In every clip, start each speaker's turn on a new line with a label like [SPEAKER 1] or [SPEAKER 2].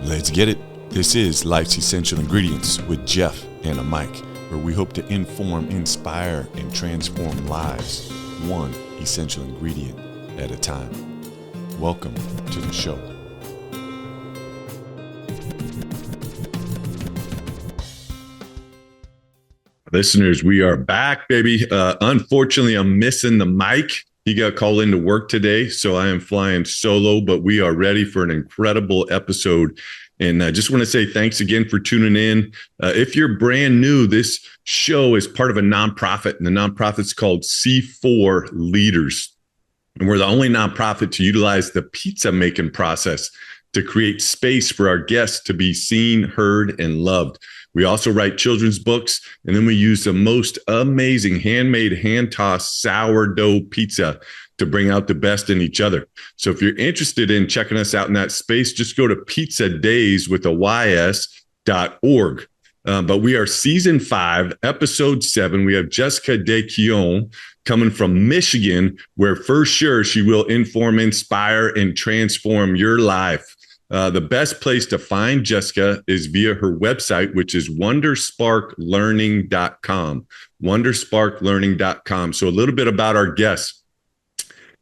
[SPEAKER 1] Let's get it. This is Life's Essential Ingredients with Jeff and a Mike, where we hope to inform, inspire, and transform lives, one essential ingredient at a time. Welcome to the show. Listeners, we are back, baby. Unfortunately, I'm missing the mic. He got called into work today, so I am flying solo, but we are ready for an incredible episode. And I just want to say thanks again for tuning in. If you're brand new, this show is part of a nonprofit, and the nonprofit's called C4 Leaders. And we're the only nonprofit to utilize the pizza making process to create space for our guests to be seen, heard, and loved. We also write children's books, and then we use the most amazing handmade, hand-tossed sourdough pizza to bring out the best in each other. So if you're interested in checking us out in that space, just go to pizzadays.org. But we are season 5, episode 7. We have Jessica Decaillon coming from Michigan, where for sure she will inform, inspire, and transform your life. The best place to find Jessica is via her website, which is wondersparklearning.com. Wondersparklearning.com. So a little bit about our guest.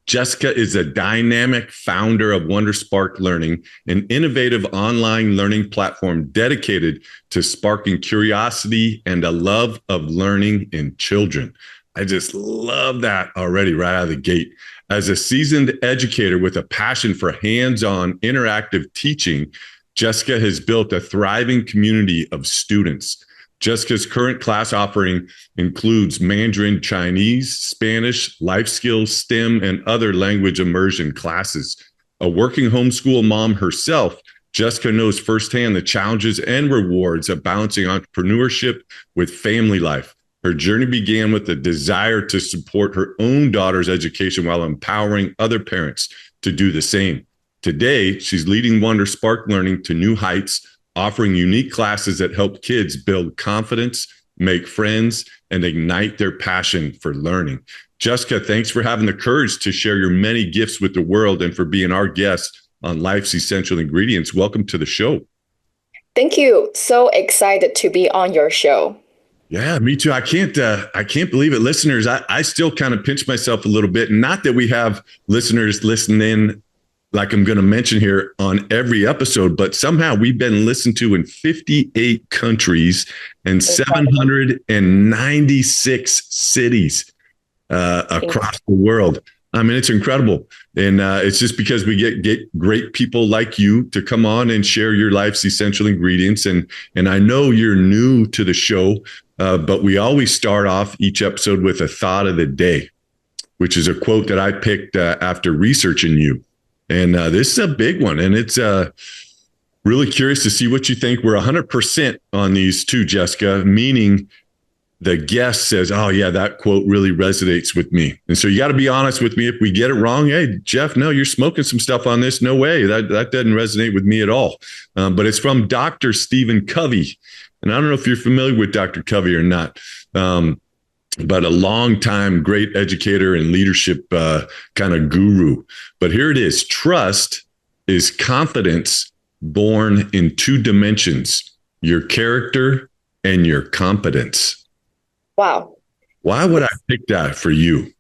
[SPEAKER 1] Jessica is a dynamic founder of WonderSpark Learning, an innovative online learning platform dedicated to sparking curiosity and a love of learning in children. I just love that already right out of the gate. As a seasoned educator with a passion for hands-on interactive teaching, Jessica has built a thriving community of students. Jessica's current class offering includes Mandarin Chinese, Spanish, life skills, STEM, and other language immersion classes. A working homeschool mom herself, Jessica knows firsthand the challenges and rewards of balancing entrepreneurship with family life. Her journey began with a desire to support her own daughter's education while empowering other parents to do the same. Today, she's leading WonderSpark Learning to new heights, offering unique classes that help kids build confidence, make friends, and ignite their passion for learning. Jessica, thanks for having the courage to share your many gifts with the world and for being our guest on Life's Essential Ingredients. Welcome to the show.
[SPEAKER 2] Thank you. So excited to be on your show.
[SPEAKER 1] Yeah, me too. I can't believe it. Listeners, I still kind of pinch myself a little bit. Not that we have listeners listening in like I'm going to mention here on every episode, but somehow we've been listened to in 58 countries and 796 cities across the world. I mean, it's incredible. And it's just because we get great people like you to come on and share your life's essential ingredients. And I know you're new to the show, but we always start off each episode with a thought of the day, which is a quote that I picked after researching you. And this is a big one, and it's really curious to see what you think. We're 100% on these two, Jessica, meaning the guest says, oh, yeah, that quote really resonates with me. And so you got to be honest with me. If we get it wrong, hey, Jeff, no, you're smoking some stuff on this. No way. That doesn't resonate with me at all. But it's from Dr. Stephen Covey. And I don't know if you're familiar with Dr. Covey or not. But a long-time great educator and leadership kind of guru. But here it is. Trust is confidence born in 2 dimensions, your character and your competence.
[SPEAKER 2] Wow.
[SPEAKER 1] Why would I pick that for you?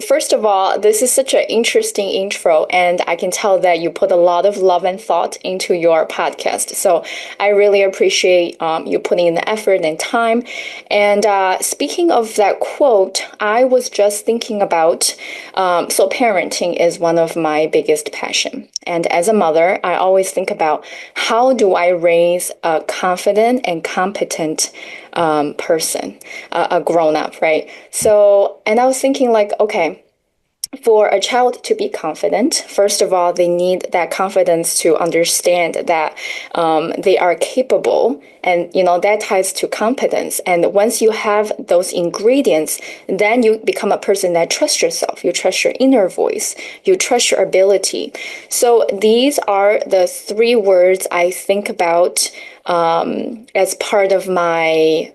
[SPEAKER 2] First of all, this is such an interesting intro, and I can tell that you put a lot of love and thought into your podcast. So I really appreciate you putting in the effort and time. And speaking of that quote, I was just thinking about, so parenting is one of my biggest passion. And as a mother, I always think about how do I raise a confident and competent person, a grown-up, right? So, and I was thinking like, okay, for a child to be confident, first of all, they need that confidence to understand that they are capable, and that ties to competence. And once you have those ingredients, then you become a person that trusts yourself. You trust your inner voice. You trust your ability. So these are the 3 words I think about as part of my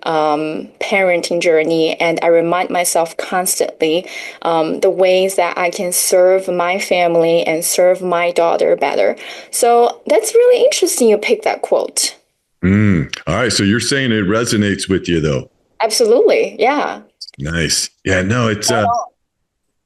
[SPEAKER 2] parenting journey. And I remind myself constantly the ways that I can serve my family and serve my daughter better. So that's really interesting you picked that quote.
[SPEAKER 1] All right. So you're saying it resonates with you, though.
[SPEAKER 2] Absolutely. Yeah.
[SPEAKER 1] Nice. Yeah, no,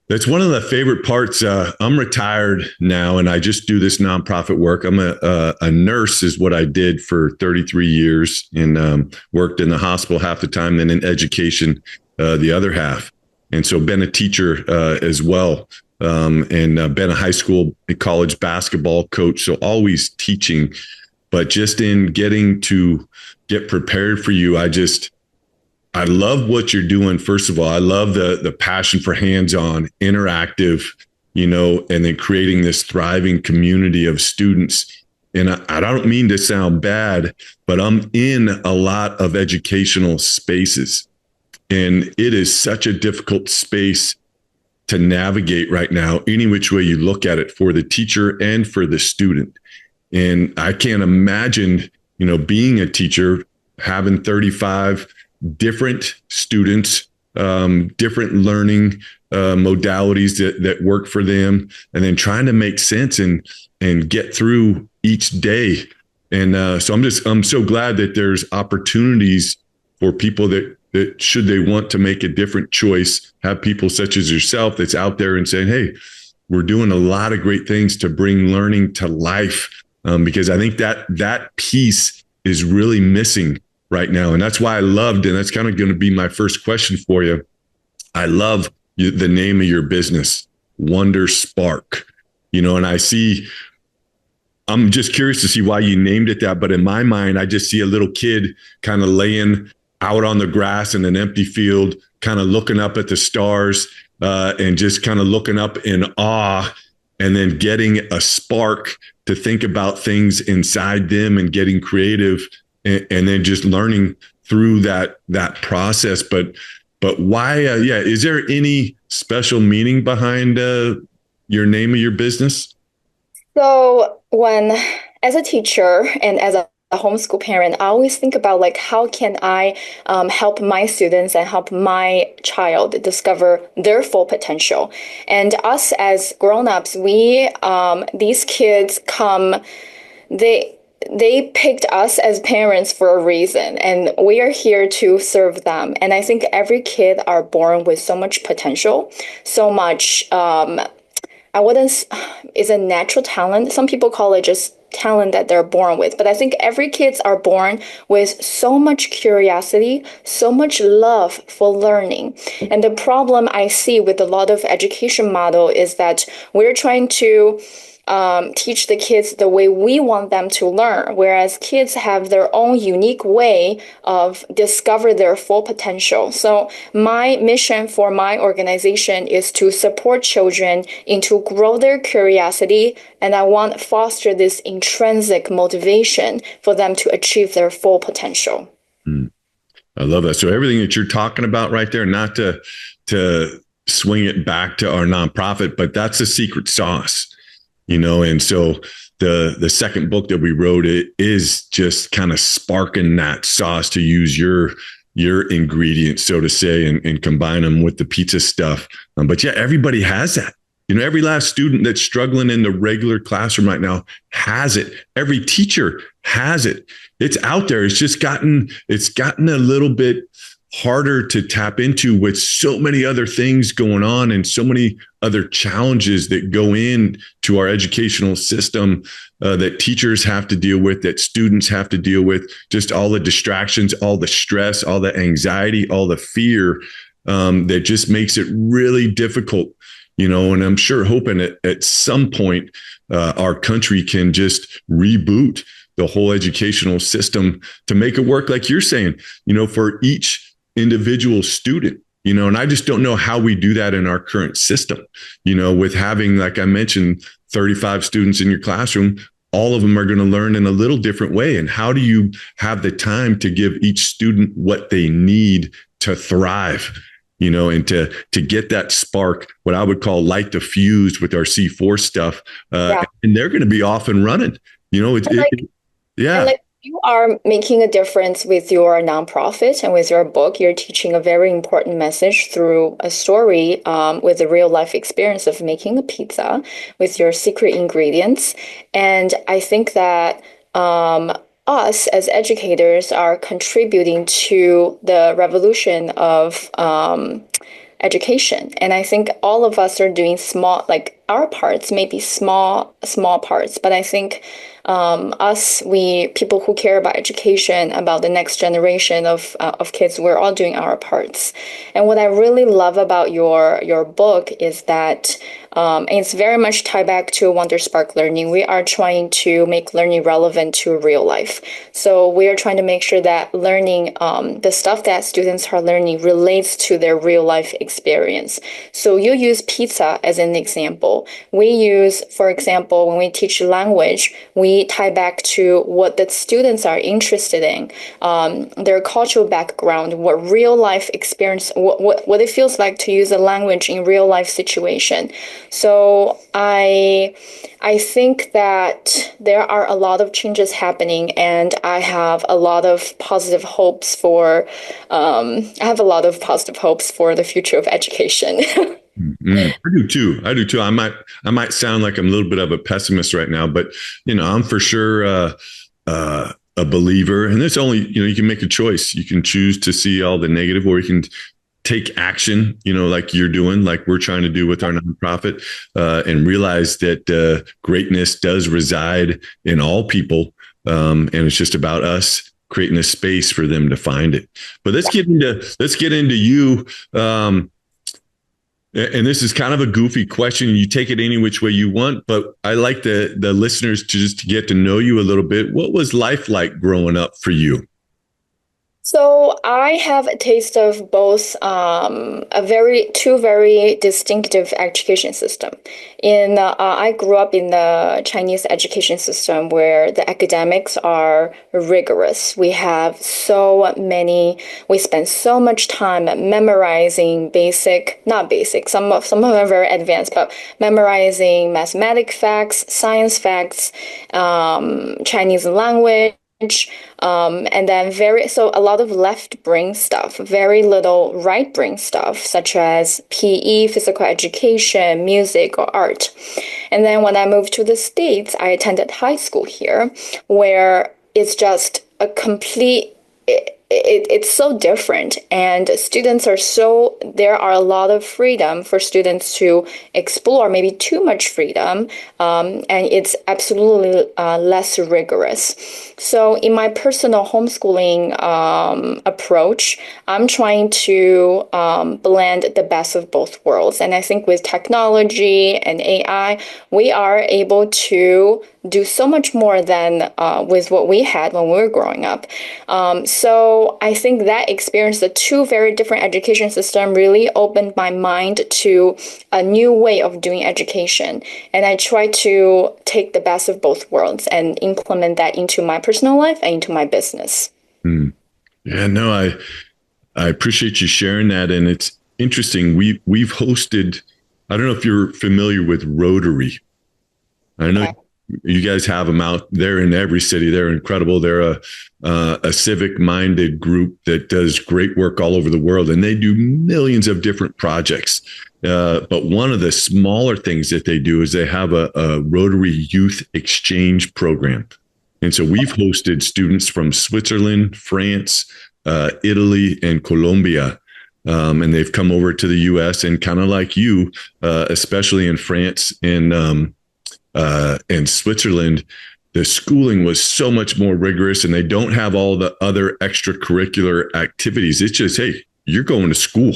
[SPEAKER 1] that's one of the favorite parts. I'm retired now and I just do this nonprofit work. I'm a nurse is what I did for 33 years and worked in the hospital half the time, then in education the other half. And so been a teacher as well, and been a high school and college basketball coach. So always teaching, but just in getting to get prepared for you, I love what you're doing. First of all, I love the passion for hands-on, interactive, and then creating this thriving community of students. And I don't mean to sound bad, but I'm in a lot of educational spaces. And it is such a difficult space to navigate right now, any which way you look at it, for the teacher and for the student. And I can't imagine, being a teacher, having 35 different students, different learning modalities that work for them, and then trying to make sense and get through each day. And so I'm so glad that there's opportunities for people that should they want to make a different choice, have people such as yourself that's out there and saying, hey, we're doing a lot of great things to bring learning to life, because I think that piece is really missing right now. And that's why I loved, and that's kind of going to be my first question for you. I love the name of your business, Wonder Spark, and I'm just curious to see why you named it that. But in my mind, I just see a little kid kind of laying out on the grass in an empty field, kind of looking up at the stars, and just kind of looking up in awe, and then getting a spark to think about things inside them and getting creative, and then just learning through that process. But why? Is there any special meaning behind your name of your business?
[SPEAKER 2] So as a teacher and as a homeschool parent, I always think about like, how can I help my students and help my child discover their full potential? And us as grown-ups, these kids they picked us as parents for a reason, and we are here to serve them. And I think every kid are born with so much potential, so much, is a natural talent. Some people call it just talent that they're born with. But I think every kids are born with so much curiosity, so much love for learning. And the problem I see with a lot of education model is that we're trying to teach the kids the way we want them to learn, whereas kids have their own unique way of discover their full potential. So my mission for my organization is to support children into grow their curiosity, and I want to foster this intrinsic motivation for them to achieve their full potential.
[SPEAKER 1] I love that. So everything that you're talking about right there, not to swing it back to our nonprofit, but that's a secret sauce. And so the second book that we wrote, it is just kind of sparking that sauce, to use your ingredients, so to say, and combine them with the pizza stuff. But yeah, everybody has that. Every last student that's struggling in the regular classroom right now has it. Every teacher has it. It's out there. It's just gotten a little bit harder to tap into with so many other things going on and so many other challenges that go in to our educational system, that teachers have to deal with, that students have to deal with, just all the distractions, all the stress, all the anxiety, all the fear, that just makes it really difficult, and I'm sure hoping at some point our country can just reboot the whole educational system to make it work like you're saying, for each individual student, and I just don't know how we do that in our current system, with having, like I mentioned, 35 students in your classroom. All of them are going to learn in a little different way. And how do you have the time to give each student what they need to thrive, and to get that spark, what I would call light the fuse with our C4 stuff. And they're going to be off and running, yeah.
[SPEAKER 2] You are making a difference with your nonprofit and with your book. You're teaching a very important message through a story with a real life experience of making a pizza with your secret ingredients. And I think that us as educators are contributing to the revolution of education. And I think all of us are doing small, like our parts, maybe small parts, but I think we people who care about education, about the next generation of kids, we're all doing our parts. And what I really love about your book is that and it's very much tied back to Wonder Spark Learning. We are trying to make learning relevant to real life. So we are trying to make sure that learning, the stuff that students are learning relates to their real life experience. So you use pizza as an example. We use, for example, when we teach language, we tie back to what the students are interested in, their cultural background, what real life experience, what it feels like to use a language in real life situation. So I think that there are a lot of changes happening, and I have a lot of positive hopes for the future of education.
[SPEAKER 1] I do too. I do too. I might sound like I'm a little bit of a pessimist right now, but I'm for sure a believer. And it's only you can make a choice. You can choose to see all the negative, or you can take action. Like you're doing, like we're trying to do with our nonprofit, and realize that greatness does reside in all people, and it's just about us creating a space for them to find it. But let's get into you. And this is kind of a goofy question. You take it any which way you want, but I like the listeners to just get to know you a little bit. What was life like growing up for you?
[SPEAKER 2] So I have a taste of both two very distinctive education system. I grew up in the Chinese education system where the academics are rigorous. We spend so much time memorizing not basic, some of them are very advanced, but memorizing mathematic facts, science facts, Chinese language, and then a lot of left brain stuff, very little right brain stuff, such as PE, physical education, music, or art. And then when I moved to the States, I attended high school here, where it's just a complete it's so different, and there are a lot of freedom for students to explore, maybe too much freedom, and it's absolutely less rigorous. So in my personal homeschooling approach, I'm trying to blend the best of both worlds. And I think with technology and AI, we are able to do so much more than with what we had when we were growing up. So I think that experience, the two very different education systems, really opened my mind to a new way of doing education. And I try to take the best of both worlds and implement that into my personal life and into my business.
[SPEAKER 1] Yeah, no, I appreciate you sharing that. And it's interesting. We've hosted, I don't know if you're familiar with Rotary. I know you guys have them out there in every city. They're incredible. They're a civic minded group that does great work all over the world, and they do millions of different projects. But one of the smaller things that they do is they have a Rotary Youth Exchange program. And so we've hosted students from Switzerland, France, Italy, and Colombia. And they've come over to the US, and kind of like you, especially in France and Switzerland, the schooling was so much more rigorous, and they don't have all the other extracurricular activities. It's just, hey, you're going to school,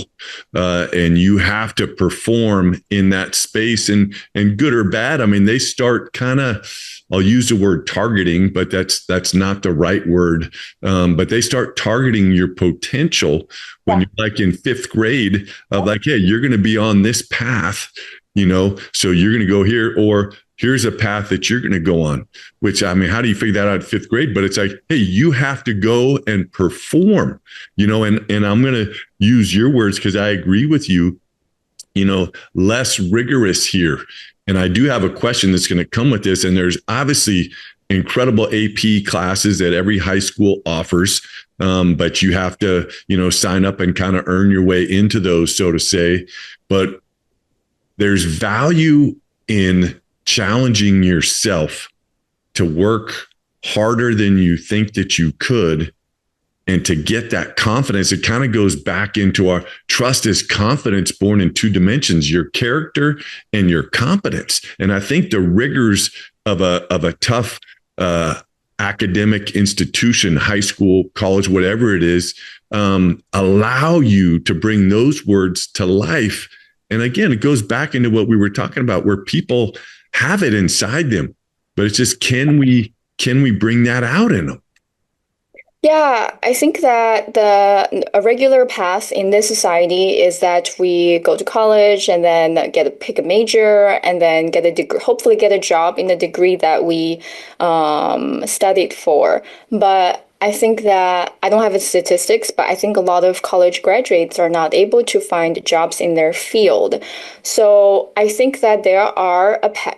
[SPEAKER 1] and you have to perform in that space, and good or bad. I mean, they start kind of, I'll use the word targeting, but that's not the right word. But they start targeting your potential when you're like in fifth grade of like, hey, you're going to be on this path, so you're going to go here, or here's a path that you're going to go on, which, I mean, how do you figure that out in fifth grade? But it's like, hey, you have to go and perform, and I'm going to use your words because I agree with you, less rigorous here. And I do have a question that's going to come with this. And there's obviously incredible AP classes that every high school offers. But you have to, sign up and kind of earn your way into those, so to say. But there's value in challenging yourself to work harder than you think that you could, and to get that confidence. It kind of goes back into our trust is confidence born in two dimensions, your character and your competence. And I think the rigors of a tough academic institution, high school, college, whatever it is, allow you to bring those words to life. And again, it goes back into what we were talking about, where people have it inside them, but it's just, can we bring that out in them?
[SPEAKER 2] Yeah, I think that a regular path in this society is that we go to college and then pick a major and then get a degree, hopefully get a job in the degree that we studied for. But I think that I don't have the statistics, but I think a lot of college graduates are not able to find jobs in their field. So I think that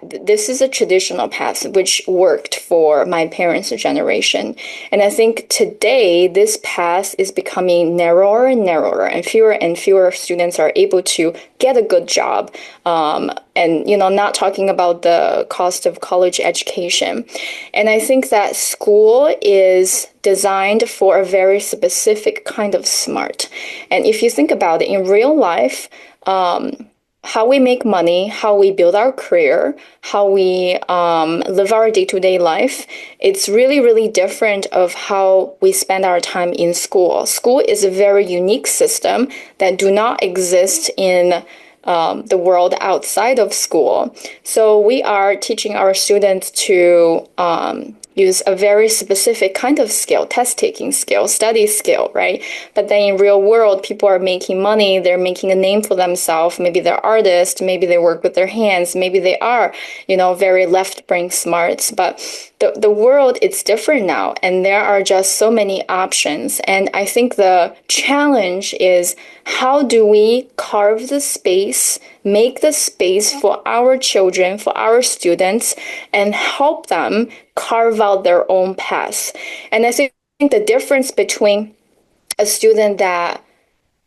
[SPEAKER 2] this is a traditional path which worked for my parents' generation. And I think today this path is becoming narrower and narrower, and fewer students are able to get a good job. And not talking about the cost of college education. And I think that school is designed for a very specific kind of smart. And if you think about it in real life, how we make money, how we build our career, how we live our day-to-day life, it's really, really different of how we spend our time in school. School is a very unique system that do not exist in the world outside of school. So we are teaching our students to use a very specific kind of skill, test-taking skill, study skill, right? But then in real world, people are making money, they're making a name for themselves. Maybe they're artists, maybe they work with their hands, maybe they are, very left-brain smarts. But the world, it's different now, and there are just so many options. And I think the challenge is, how do we carve the space, make the space for our children, for our students, and help them carve out their own path? And I think the difference between a student that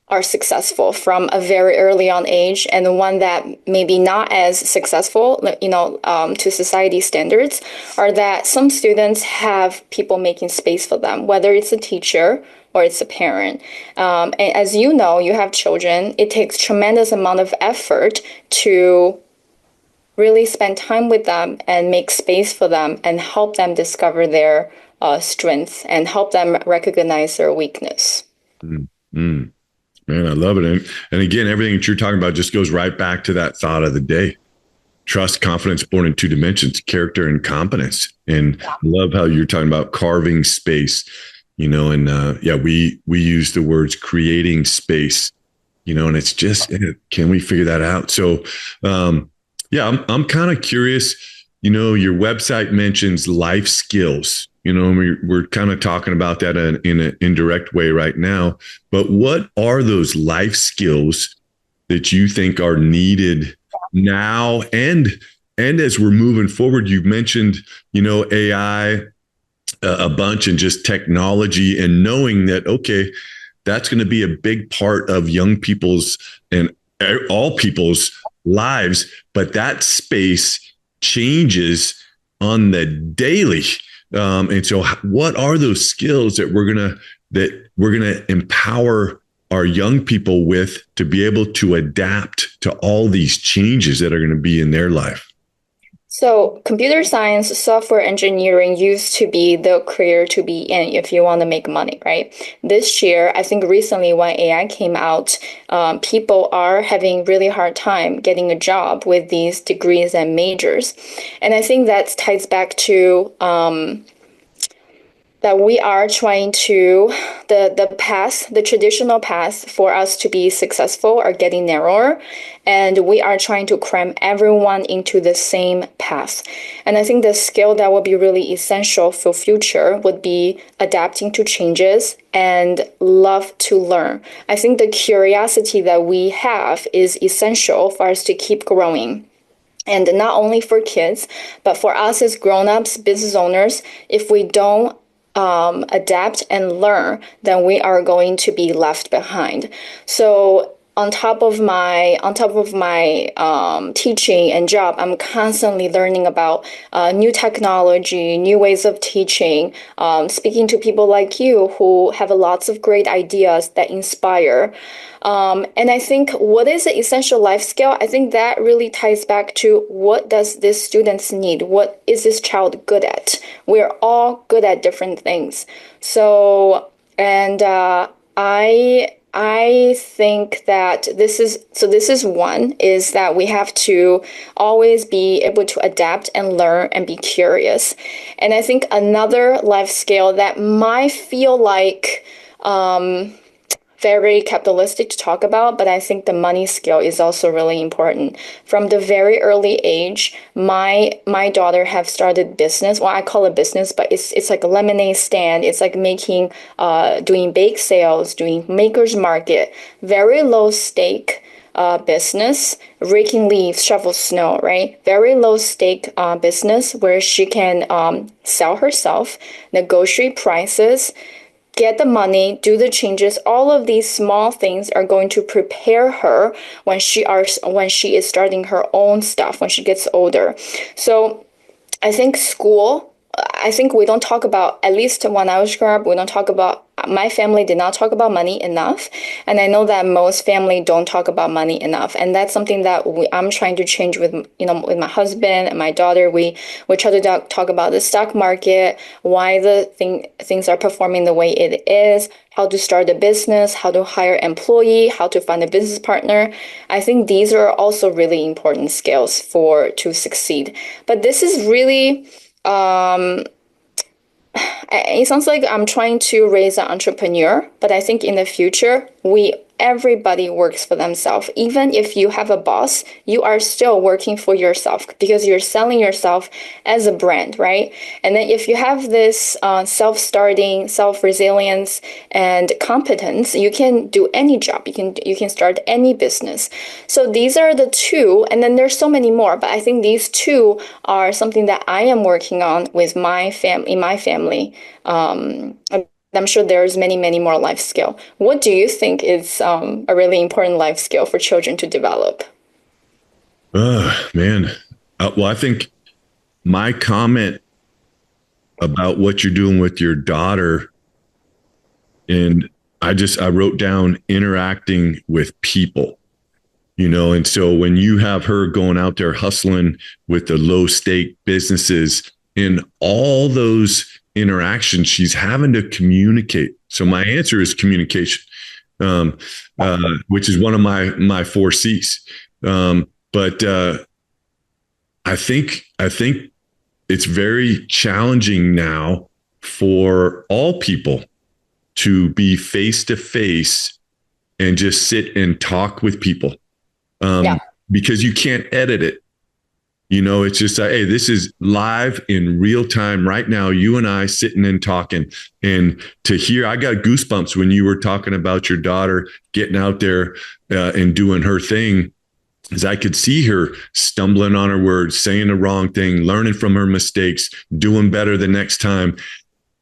[SPEAKER 2] are successful from a very early on age and the one that maybe not as successful, to society standards, are that some students have people making space for them, whether it's a teacher or it's a parent. And as you know, you have children, it takes tremendous amount of effort to really spend time with them and make space for them and help them discover their strengths and help them recognize their weakness.
[SPEAKER 1] Mm-hmm. Man, I love it. And again, everything that you're talking about just goes right back to that thought of the day. Trust, confidence born in two dimensions, character and competence. And I love how you're talking about carving space, we use the words creating space, and it's just, can we figure that out? So, I'm kind of curious, your website mentions life skills. We're kind of talking about that in an indirect way right now. But what are those life skills that you think are needed now and as we're moving forward? You've mentioned, AI a bunch, and just technology, and knowing that, okay, that's going to be a big part of young people's and all people's lives. But that space changes on the daily. And so what are those skills that we're gonna empower our young people with to be able to adapt to all these changes that are going to be in their life?
[SPEAKER 2] So computer science, software engineering used to be the career to be in if you want to make money, right? This year, I think recently when AI came out, people are having really hard time getting a job with these degrees and majors. And I think that ties back to that we are trying to, the traditional path for us to be successful are getting narrower, and we are trying to cram everyone into the same path. And I think the skill that will be really essential for future would be adapting to changes and love to learn. I think the curiosity that we have is essential for us to keep growing. And not only for kids, but for us as grown-ups, business owners, if we don't adapt and learn, then we are going to be left behind. So on top of my teaching and job, I'm constantly learning about new technology, new ways of teaching, speaking to people like you who have lots of great ideas that inspire. And I think what is an essential life skill? I think that really ties back to what does this students need? What is this child good at? We're all good at different things. So, and I think that this is one is that we have to always be able to adapt and learn and be curious. And I think another life skill that might feel like very capitalistic to talk about, but I think the money skill is also really important. From the very early age, my daughter have started business. Well, I call it business, but it's like a lemonade stand. It's like making doing bake sales, doing makers market, very low stake business, raking leaves, shovel snow, right? Very low stake business where she can sell herself, negotiate prices, get the money, do the changes. All of these small things are going to prepare her when she is starting her own stuff, when she gets older. So I think I think we don't talk about, at least when I was growing up, we don't talk about, my family did not talk about money enough. And I know that most family don't talk about money enough. And that's something that I'm trying to change with, with my husband and my daughter. We try to talk about the stock market, why things are performing the way it is, how to start a business, how to hire an employee, how to find a business partner. I think these are also really important skills to succeed. But this is really, it sounds like I'm trying to raise an entrepreneur, but I think in the future, everybody works for themselves. Even if you have a boss, you are still working for yourself because you're selling yourself as a brand, right? And then if you have this self-starting, self-resilience, and competence, you can do any job. You can start any business. So these are the two, and then there's so many more, but I think these two are something that I am working on with my family. I'm sure there's many, many more life skill. What do you think is a really important life skill for children to develop?
[SPEAKER 1] Man. Well, I think my comment about what you're doing with your daughter, and I wrote down interacting with people, and so when you have her going out there hustling with the low stake businesses in all those interaction, she's having to communicate. So my answer is communication, which is one of my 4 C's. But I think it's very challenging now for all people to be face to face and just sit and talk with people, because you can't edit it. It's just hey, this is live in real time right now. You and I sitting and talking, and to hear, I got goosebumps when you were talking about your daughter getting out there and doing her thing, as I could see her stumbling on her words, saying the wrong thing, learning from her mistakes, doing better the next time,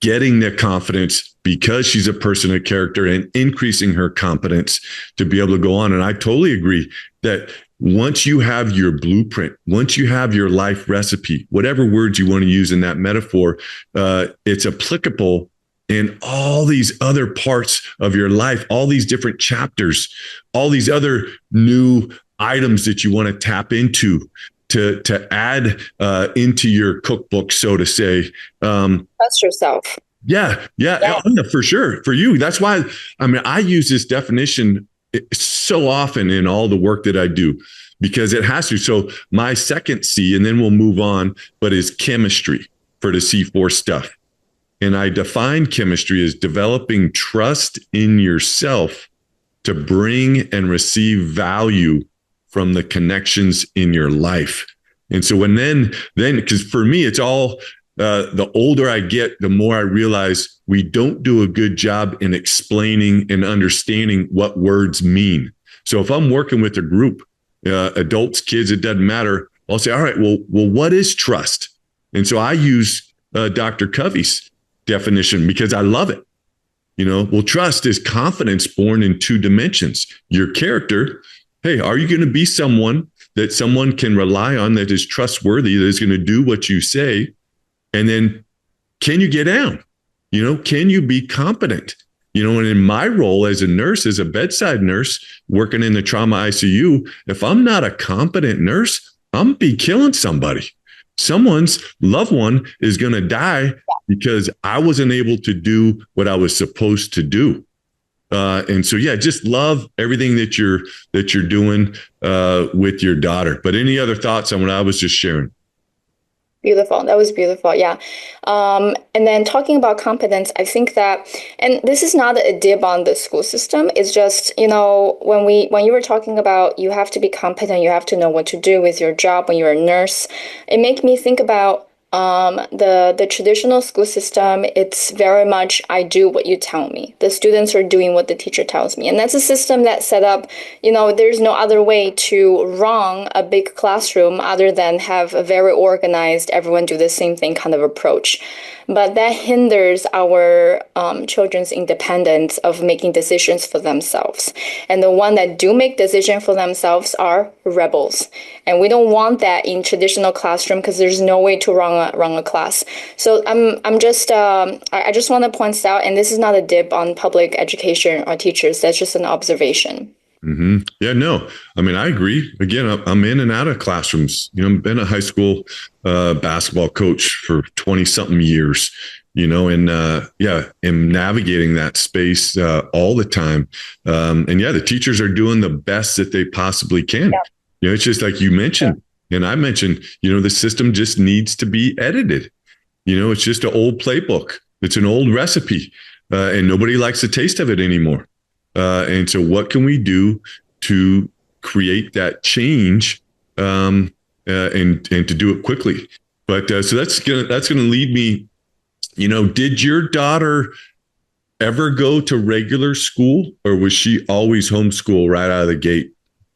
[SPEAKER 1] getting the confidence because she's a person of character and increasing her competence to be able to go on. And I totally agree that once you have your blueprint, once you have your life recipe, whatever words you want to use in that metaphor, it's applicable in all these other parts of your life, all these different chapters, all these other new items that you want to tap into to add into your cookbook, so to say.
[SPEAKER 2] Trust yourself.
[SPEAKER 1] Yeah, for sure. For you, that's why, I use this definition so often in all the work that I do, because it has to. So my second C, and then we'll move on, but is chemistry for the C4 stuff. And I define chemistry as developing trust in yourself to bring and receive value from the connections in your life. And so then, because for me, it's all, the older I get, the more I realize we don't do a good job in explaining and understanding what words mean. So if I'm working with a group, adults, kids, it doesn't matter. I'll say, all right, well, what is trust? And so I use Dr. Covey's definition because I love it. Well, trust is confidence born in two dimensions. Your character. Hey, are you going to be someone that someone can rely on, that is trustworthy, that is going to do what you say? And then can you get down? Can you be competent? And in my role as a nurse, as a bedside nurse working in the trauma ICU, if I'm not a competent nurse, I'm be killing somebody. Someone's loved one is going to die because I wasn't able to do what I was supposed to do. And so, yeah, just love everything that you're doing with your daughter. But any other thoughts on what I was just sharing?
[SPEAKER 2] Beautiful. That was beautiful. Yeah. And then talking about competence, I think that, and this is not a dib on the school system. It's just, when you were talking about you have to be competent, you have to know what to do with your job when you're a nurse, it made me think about the traditional school system. It's very much I do what you tell me. The students are doing what the teacher tells me, and that's a system that's set up. There's no other way to run a big classroom other than have a very organized, everyone do the same thing kind of approach. But that hinders our children's independence of making decisions for themselves. And the one that do make decisions for themselves are rebels. And we don't want that in traditional classroom because there's no way to run a class. So I just want to point out, and this is not a dip on public education or teachers. That's just an observation.
[SPEAKER 1] Mm-hmm. Yeah, no, I mean, I agree. Again, I'm in and out of classrooms. I've been a high school basketball coach for 20 something years, and am navigating that space all the time. And yeah, the teachers are doing the best that they possibly can. Yeah. It's just like you mentioned, and I mentioned, the system just needs to be edited. It's just an old playbook. It's an old recipe, and nobody likes the taste of it anymore. And so what can we do to create that change and to do it quickly? But so that's gonna lead me, did your daughter ever go to regular school, or was she always homeschool right out of the gate?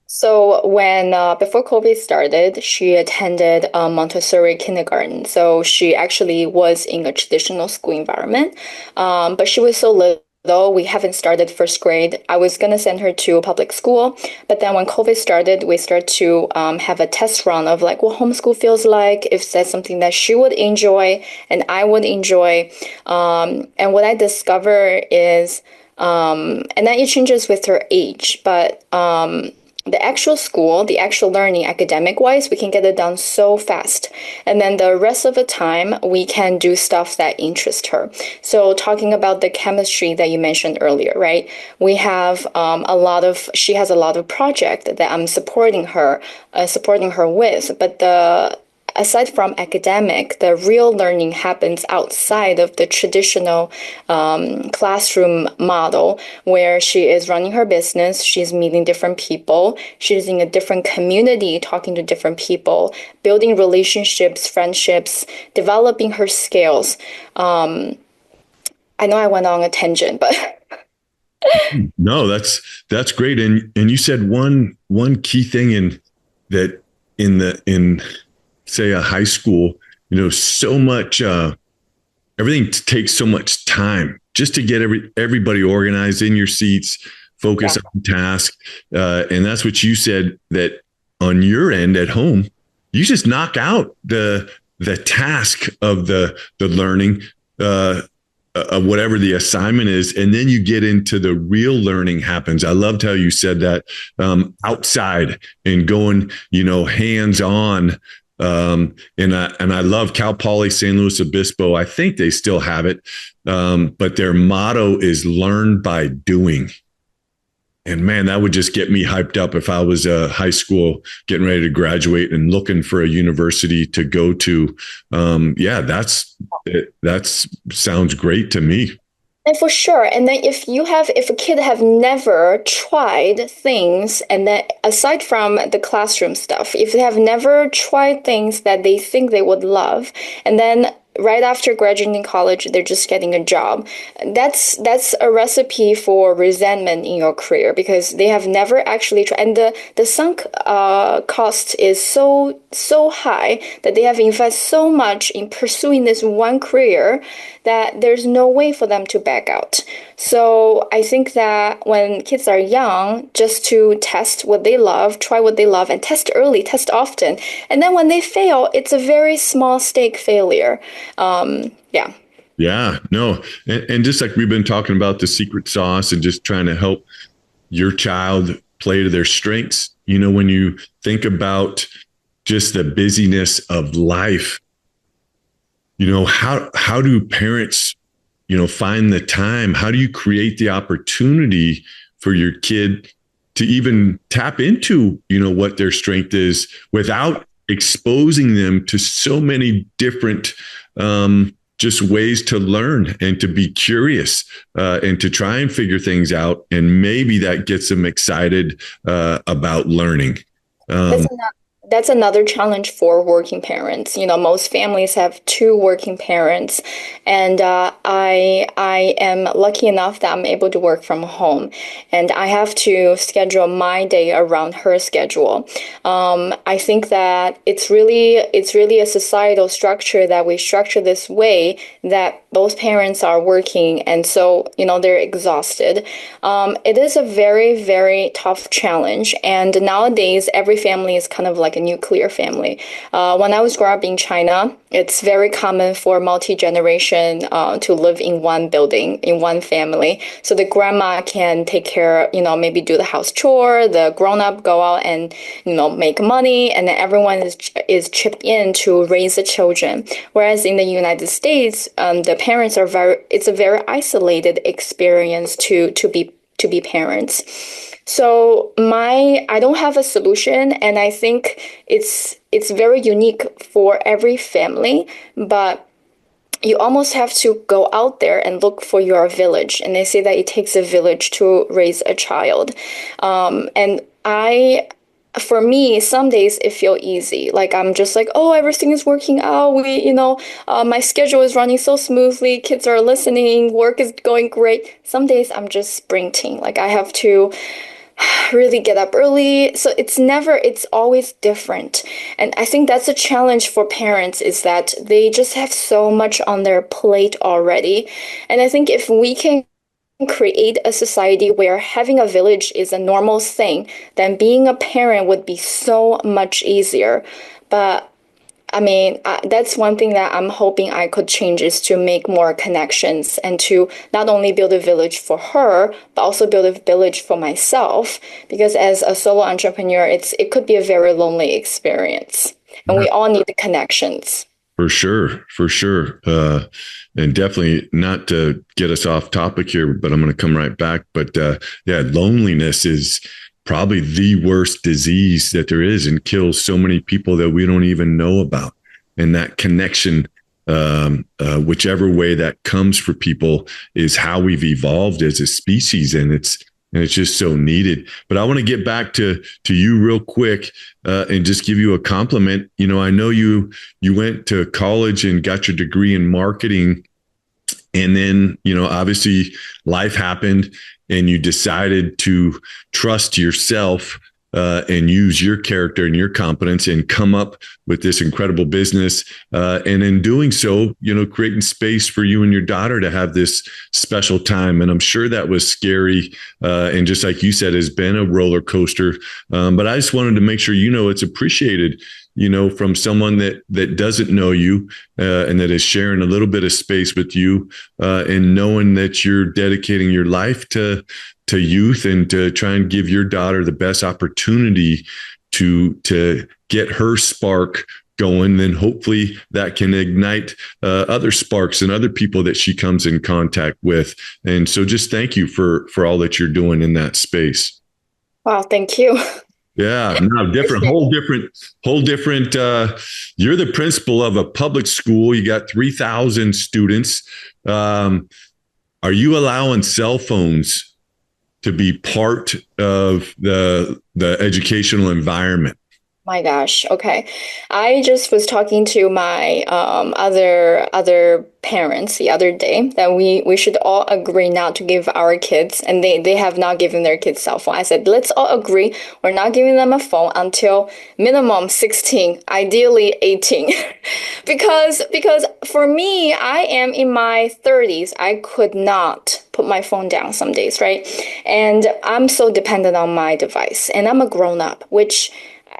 [SPEAKER 2] So when before COVID started, she attended Montessori kindergarten. So she actually was in a traditional school environment, but she was so little. Though we haven't started first grade, I was going to send her to a public school. But then when COVID started, we started to have a test run of like what homeschool feels like, if that's something that she would enjoy and I would enjoy. And what I discovered is, and then it changes with her age, but the actual school, the actual learning academic wise, we can get it done so fast. And then the rest of the time, we can do stuff that interests her. So talking about the chemistry that you mentioned earlier, right? We have she has a lot of project that I'm supporting her with, but aside from academic, the real learning happens outside of the traditional classroom model where she is running her business, she's meeting different people, she's in a different community, talking to different people, building relationships, friendships, developing her skills. I know I went on a tangent, but
[SPEAKER 1] No, that's great. And you said one key thing in say a high school, so much, everything takes so much time just to get everybody organized in your seats, focus on task. And that's what you said, that on your end at home, you just knock out the task of the learning, of whatever the assignment is. And then you get into the real learning happens. I loved how you said that, outside and going, hands on. And I love Cal Poly San Luis Obispo. I think they still have it. But their motto is learn by doing. And man, that would just get me hyped up if I was a high school getting ready to graduate and looking for a university to go to. That sounds great to me.
[SPEAKER 2] And for sure. And then if a kid have never tried things, and then aside from the classroom stuff, if they have never tried things that they think they would love, and then right after graduating college, they're just getting a job. That's a recipe for resentment in your career because they have never actually tried, and the sunk cost is so high that they have invested so much in pursuing this one career that there's no way for them to back out. So I think that when kids are young, just to test what they love, try what they love, and test early, test often. And then when they fail, it's a very small stake failure. Yeah.
[SPEAKER 1] Yeah, no. And just like we've been talking about the secret sauce and just trying to help your child play to their strengths, when you think about just the busyness of life, how do parents, find the time? How do you create the opportunity for your kid to even tap into, what their strength is without exposing them to so many different just ways to learn and to be curious and to try and figure things out. And maybe that gets them excited about learning.
[SPEAKER 2] That's another challenge for working parents. Most families have two working parents, and I am lucky enough that I'm able to work from home, and I have to schedule my day around her schedule. I think that it's really a societal structure that we structure this way that both parents are working, and so they're exhausted. It is a very, very tough challenge, and nowadays every family is kind of like a nuclear family. When I was growing up in China, it's very common for multi-generation to live in one building, in one family. So the grandma can take care, maybe do the house chore, the grown-up go out and, make money, and then everyone is chipped in to raise the children. Whereas in the United States, the parents it's a very isolated experience to be parents. So I don't have a solution, and I think it's very unique for every family, but you almost have to go out there and look for your village. And they say that it takes a village to raise a child. For me, some days it feels easy. Like I'm just like, oh, everything is working out. My schedule is running so smoothly. Kids are listening. Work is going great. Some days I'm just sprinting. Like I have to really get up early. So it's always different. And I think that's a challenge for parents is that they just have so much on their plate already. And I think if we can create a society where having a village is a normal thing, then being a parent would be so much easier. But I mean, that's one thing that I'm hoping I could change is to make more connections and to not only build a village for her, but also build a village for myself. Because as a solo entrepreneur, it could be a very lonely experience, and we all need the connections.
[SPEAKER 1] For sure. And definitely not to get us off topic here, but I'm going to come right back. But loneliness is probably the worst disease that there is and kills so many people that we don't even know about. And that connection, whichever way that comes for people, is how we've evolved as a species. And it's just so needed. But I want to get back to you real quick and just give you a compliment. I know you went to college and got your degree in marketing. And then, obviously life happened and you decided to trust yourself and use your character and your competence and come up with this incredible business. And in doing so, creating space for you and your daughter to have this special time. And I'm sure that was scary. And just like you said, has been a roller coaster. But I just wanted to make sure, it's appreciated, from someone that doesn't know you and that is sharing a little bit of space with you and knowing that you're dedicating your life to youth and to try and give your daughter the best opportunity to get her spark going. Then hopefully that can ignite other sparks and other people that she comes in contact with. And so just thank you for all that you're doing in that space.
[SPEAKER 2] Wow, thank you.
[SPEAKER 1] Yeah, no, whole different. You're the principal of a public school. You got 3,000 students. Are you allowing cell phones to be part of the educational environment?
[SPEAKER 2] My gosh. Okay. I just was talking to my other parents the other day that we should all agree not to give our kids, and they have not given their kids cell phone. I said, let's all agree we're not giving them a phone until minimum 16, ideally 18. Because for me, I am in my 30s. I could not put my phone down some days, right? And I'm so dependent on my device, and I'm a grown up, which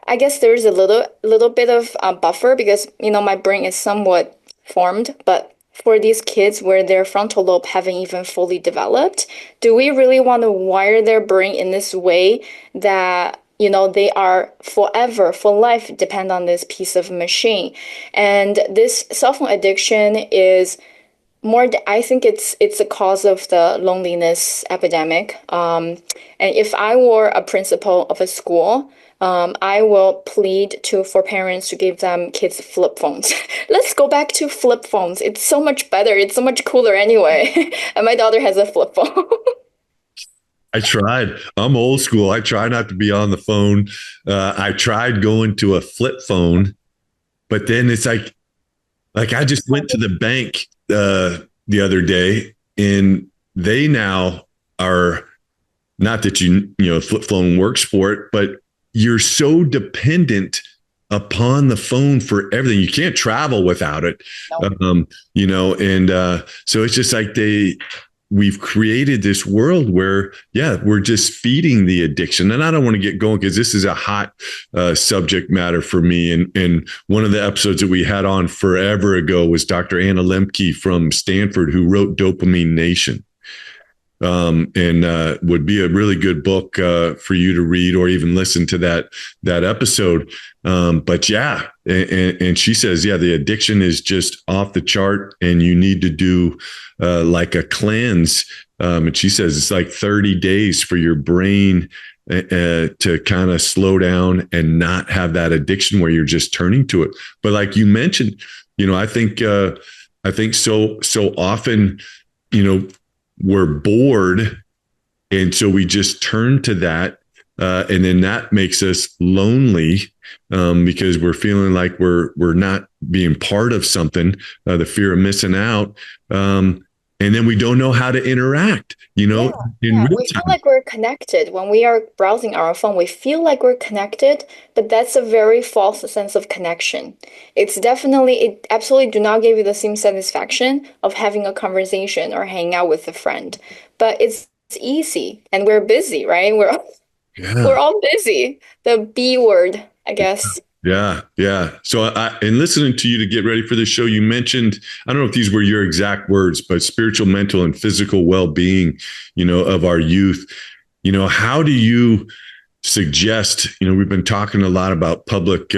[SPEAKER 2] I guess there's a little bit of a buffer because my brain is somewhat formed, but for these kids where their frontal lobe haven't even fully developed, do we really want to wire their brain in this way that they are forever, for life, depend on this piece of machine? And this cell phone addiction is more, I think it's a cause of the loneliness epidemic. And if I were a principal of a school, I will plead for parents to give them kids flip phones. Let's go back to flip phones. It's so much better. It's so much cooler anyway. And my daughter has a flip phone.
[SPEAKER 1] I tried. I'm old school. I try not to be on the phone. I tried going to a flip phone, but then it's like I just went to the bank the other day, and they now are, not that flip phone works for it, but you're so dependent upon the phone for everything. You can't travel without it.
[SPEAKER 2] No.
[SPEAKER 1] And so it's just like we've created this world where, yeah, we're just feeding the addiction. And I don't want to get going because this is a hot subject matter for me. And one of the episodes that we had on forever ago was Dr. Anna Lemke from Stanford, who wrote Dopamine Nation. And would be a really good book for you to read or even listen to that episode. But yeah, and she says, yeah, the addiction is just off the chart, and you need to do like a cleanse. And she says it's like 30 days for your brain to kind of slow down and not have that addiction where you're just turning to it. But like you mentioned, I think so often, we're bored. And so we just turn to that. And then that makes us lonely because we're feeling like we're not being part of something, the fear of missing out. And then we don't know how to interact,
[SPEAKER 2] Yeah,
[SPEAKER 1] in
[SPEAKER 2] yeah.
[SPEAKER 1] real
[SPEAKER 2] We feel
[SPEAKER 1] time.
[SPEAKER 2] like we're connected. When we are browsing our phone, we feel like we're connected, but that's a very false sense of connection. It absolutely do not give you the same satisfaction of having a conversation or hanging out with a friend. But it's easy and we're busy, right? We're
[SPEAKER 1] Yeah.
[SPEAKER 2] all busy. The B word, I guess.
[SPEAKER 1] Yeah, yeah. So, in listening to you to get ready for the show, you mentioned, I don't know if these were your exact words, but spiritual, mental, and physical well-being, of our youth. How do you suggest? We've been talking a lot about public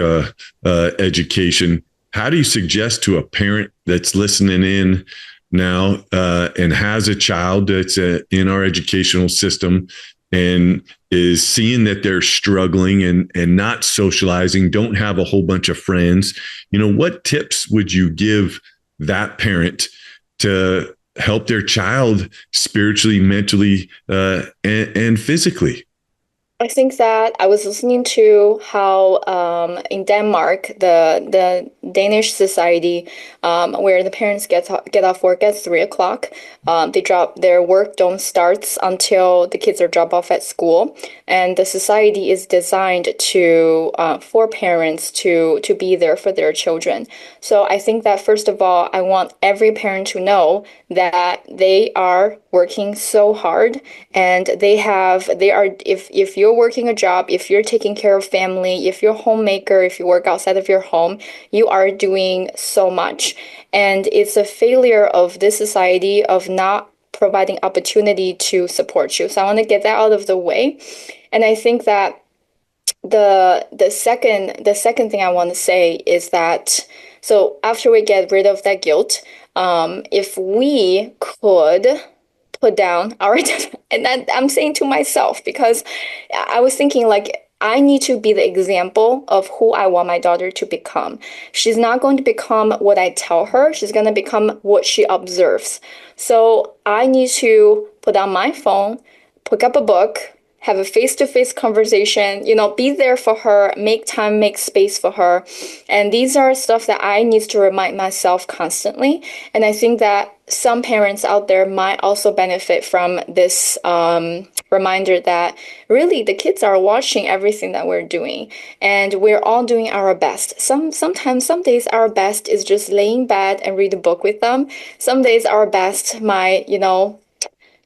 [SPEAKER 1] education. How do you suggest to a parent that's listening in now and has a child that's in our educational system and is seeing that they're struggling and not socializing, don't have a whole bunch of friends, what tips would you give that parent to help their child spiritually, mentally, and physically?
[SPEAKER 2] I think that I was listening to how in Denmark, the Danish society, where the parents get off work at 3 o'clock, they drop their work don't starts until the kids are dropped off at school, and the society is designed to for parents to be there for their children. So I think that first of all, I want every parent to know that they are working so hard, and they are, if you're working a job, if you're taking care of family, if you're a homemaker, if you work outside of your home, you are doing so much. And it's a failure of this society of not providing opportunity to support you. So I want to get that out of the way. And I think that the second thing I want to say is that, so after we get rid of that guilt, if we could put down our and that I'm saying to myself because I was thinking like I need to be the example of who I want my daughter to become. She's not going to become what I tell her. She's going to become what she observes. So I need to put down my phone, pick up a book, have a face-to-face conversation, be there for her, make time, make space for her. And these are stuff that I need to remind myself constantly. And I think that some parents out there might also benefit from this reminder that really the kids are watching everything that we're doing, and we're all doing our best. Sometimes, some days our best is just laying in bed and read a book with them. Some days our best might,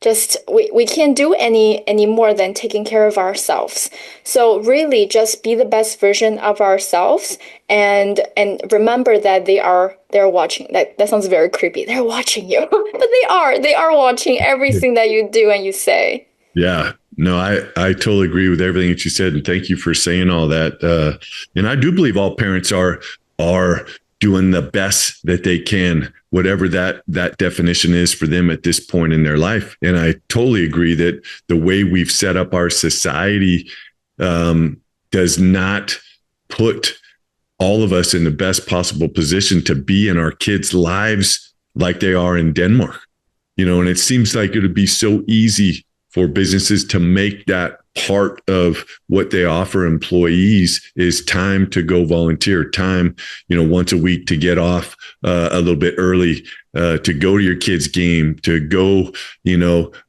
[SPEAKER 2] just we can't do any more than taking care of ourselves. So really just be the best version of ourselves, and remember that they're watching. That sounds very creepy. They're watching you. But they are watching everything that you do and you say.
[SPEAKER 1] Yeah, no, I totally agree with everything that you said. And thank you for saying all that. And I do believe all parents are doing the best that they can, whatever that definition is for them at this point in their life. And I totally agree that the way we've set up our society does not put all of us in the best possible position to be in our kids' lives like they are in Denmark. And it seems like it would be so easy for businesses to make that part of what they offer employees is time to go volunteer, time, once a week to get off a little bit early, to go to your kid's game, to go,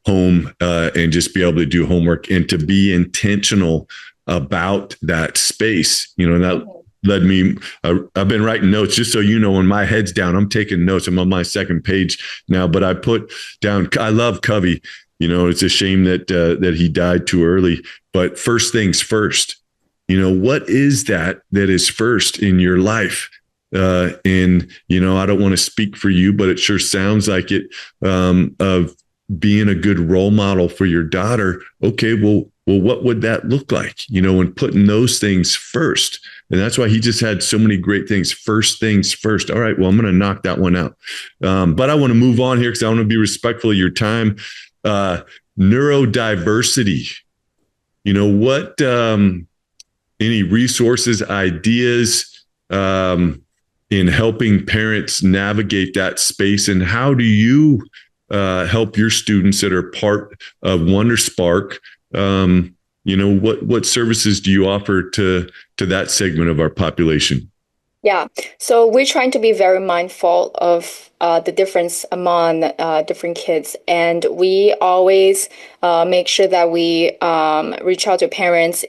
[SPEAKER 1] home and just be able to do homework and to be intentional about that space. And that led me, I've been writing notes just so when my head's down, I'm taking notes. I'm on my second page now, but I put down, I love Covey. It's a shame that he died too early, but first things first, what is that is first in your life? And, I don't want to speak for you, but it sure sounds like it, of being a good role model for your daughter. Okay, well, what would that look like? And putting those things first. And that's why he just had so many great things. First things first. All right, well, I'm going to knock that one out. But I want to move on here because I want to be respectful of your time. Neurodiversity, what, any resources, ideas, in helping parents navigate that space, and how do you, help your students that are part of WonderSpark? What services do you offer to that segment of our population?
[SPEAKER 2] Yeah, so we're trying to be very mindful of the difference among different kids, and we always make sure that we reach out to parents.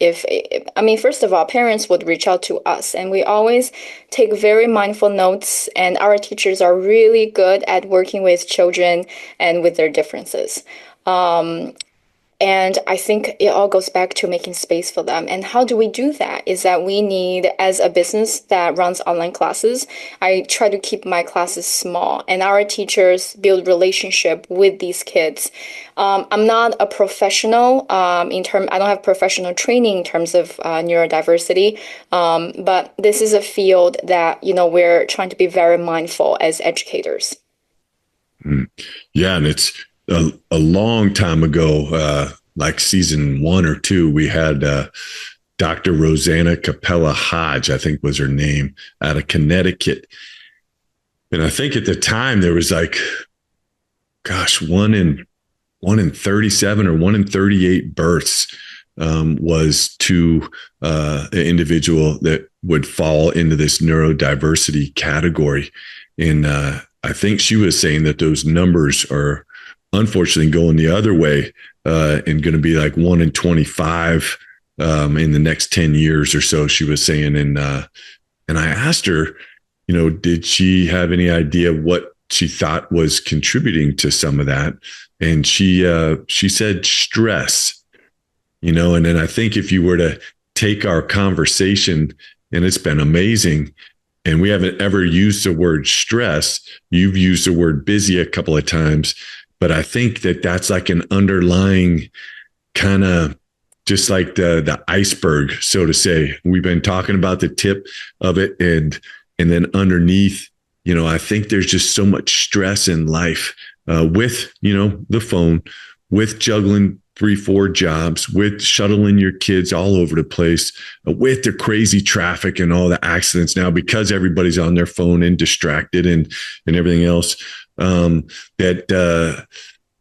[SPEAKER 2] First of all, parents would reach out to us, and we always take very mindful notes. And our teachers are really good at working with children and with their differences. And I think it all goes back to making space for them. And how do we do that? Is that we need, as a business that runs online classes, I try to keep my classes small, and our teachers build relationship with these kids. I'm not a professional I don't have professional training in terms of neurodiversity, but this is a field that, we're trying to be very mindful as educators.
[SPEAKER 1] Yeah, and it's a long time ago, like season 1 or 2, we had Dr. Rosanna Capella Hodge, I think was her name, out of Connecticut. And I think at the time there was like, gosh, 1 in 37 or 1 in 38 births was to an individual that would fall into this neurodiversity category. And I think she was saying that those numbers are unfortunately going the other way, and going to be like 1 in 25 in the next 10 years or so, she was saying. And I asked her, did she have any idea what she thought was contributing to some of that? And she said stress, and then I think if you were to take our conversation, and it's been amazing, and we haven't ever used the word stress. You've used the word busy a couple of times. But I think that that's like an underlying kind of just like the iceberg, so to say. We've been talking about the tip of it, and then underneath, I think there's just so much stress in life with, the phone, with juggling 3-4 jobs, with shuttling your kids all over the place, with the crazy traffic and all the accidents now because everybody's on their phone and distracted and everything else. That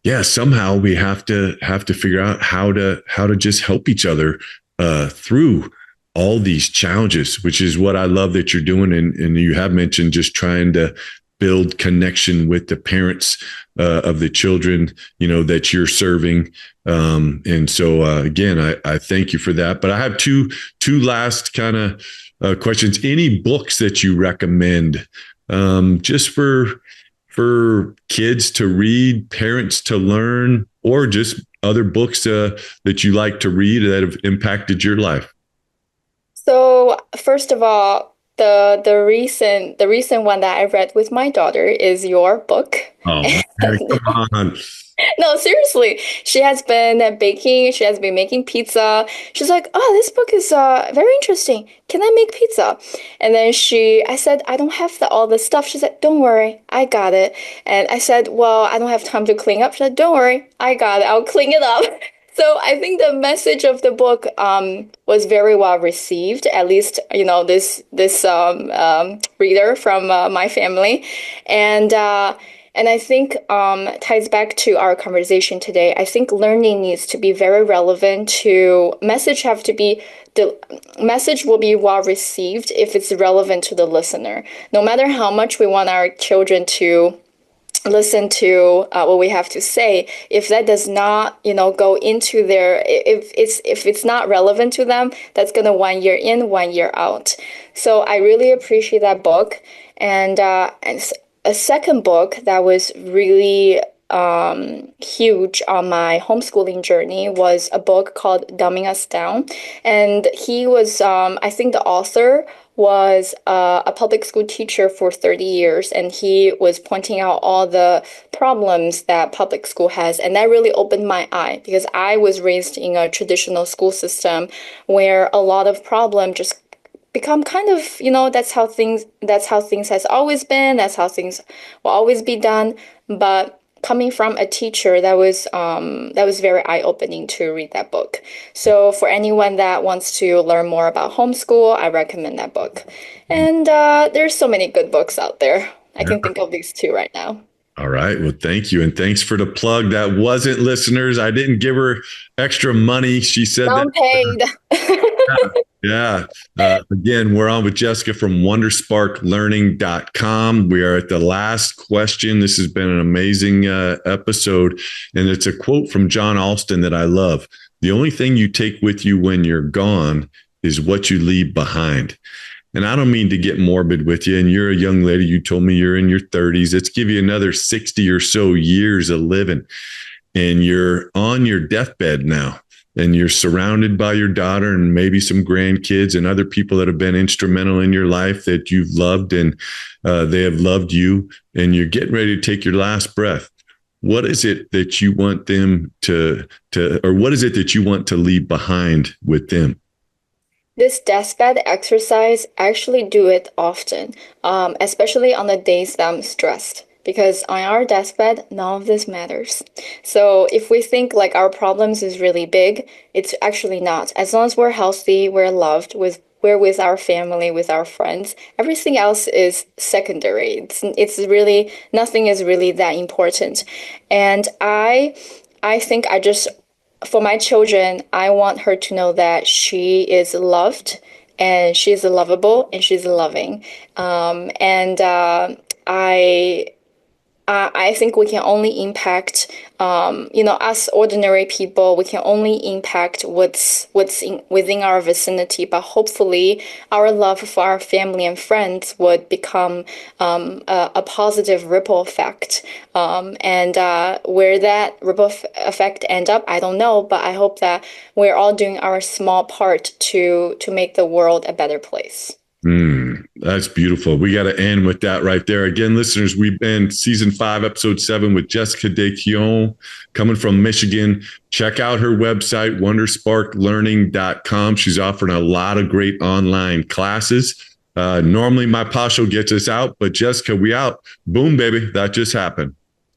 [SPEAKER 1] yeah, somehow we have to figure out how to just help each other through all these challenges, which is what I love that you're doing. And you have mentioned just trying to build connection with the parents of the children, that you're serving. And so again, I thank you for that. But I have two last kind of questions. Any books that you recommend, just for kids to read, parents to learn, or just other books that you like to read that have impacted your life?
[SPEAKER 2] So first of all, the recent one that I read with my daughter is your book.
[SPEAKER 1] Oh man, come on.
[SPEAKER 2] No, seriously. She has been baking. She has been making pizza. She's like, "Oh, this book is very interesting. Can I make pizza?" And then I said, "I don't have all the stuff." She said, "Don't worry, I got it." And I said, "Well, I don't have time to clean up." She said, "Don't worry, I got it. I'll clean it up." So I think the message of the book was very well received. At least this reader from my family, and. And I think ties back to our conversation today. I think learning needs to be very relevant to the message will be well received if it's relevant to the listener. No matter how much we want our children to listen to what we have to say, if that does not go into their if it's not relevant to them, that's gonna 1 year in, 1 year out. So I really appreciate that book. And a second book that was really huge on my homeschooling journey was a book called Dumbing Us Down. And he was, I think the author was a public school teacher for 30 years, and he was pointing out all the problems that public school has. And that really opened my eye because I was raised in a traditional school system where a lot of problem just become kind of, that's how things has always been, that's how things will always be done. But coming from a teacher, that was very eye-opening to read that book. So for anyone that wants to learn more about homeschool, I recommend that book. And there's so many good books out there. I can think of these two right now.
[SPEAKER 1] All right. Well, thank you. And thanks for the plug. That wasn't listeners. I didn't give her extra money. She said that.
[SPEAKER 2] Don't paid.
[SPEAKER 1] Yeah. Again, we're on with Jessica from wondersparklearning.com. We are at the last question. This has been an amazing episode. And it's a quote from John Alston that I love. The only thing you take with you when you're gone is what you leave behind. And I don't mean to get morbid with you. And you're a young lady. You told me you're in your 30s. Let's give you another 60 or so years of living. And you're on your deathbed now. And you're surrounded by your daughter and maybe some grandkids and other people that have been instrumental in your life that you've loved, and they have loved you. And you're getting ready to take your last breath. What is it that you want them or what is it that you want to leave behind with them?
[SPEAKER 2] This deathbed exercise, I actually do it often, especially on the days that I'm stressed. Because on our deathbed, none of this matters. So if we think like our problems is really big, it's actually not. As long as we're healthy, we're loved, we're with our family, with our friends, everything else is secondary. It's really, nothing is really that important. And I think for my children, I want her to know that she is loved and she's lovable and she's loving. And I think we can only impact, us ordinary people. We can only impact what's within our vicinity. But hopefully, our love for our family and friends would become a positive ripple effect. And where that ripple effect end up, I don't know. But I hope that we're all doing our small part to make the world a better place.
[SPEAKER 1] That's beautiful. We got to end with that right there. Again, listeners, we've been season 5, episode 7 with Jessica Decaillon coming from Michigan. Check out her website, wondersparklearning.com. She's offering a lot of great online classes. Normally my Pasho gets us out, but Jessica, we out. Boom, baby. That just happened.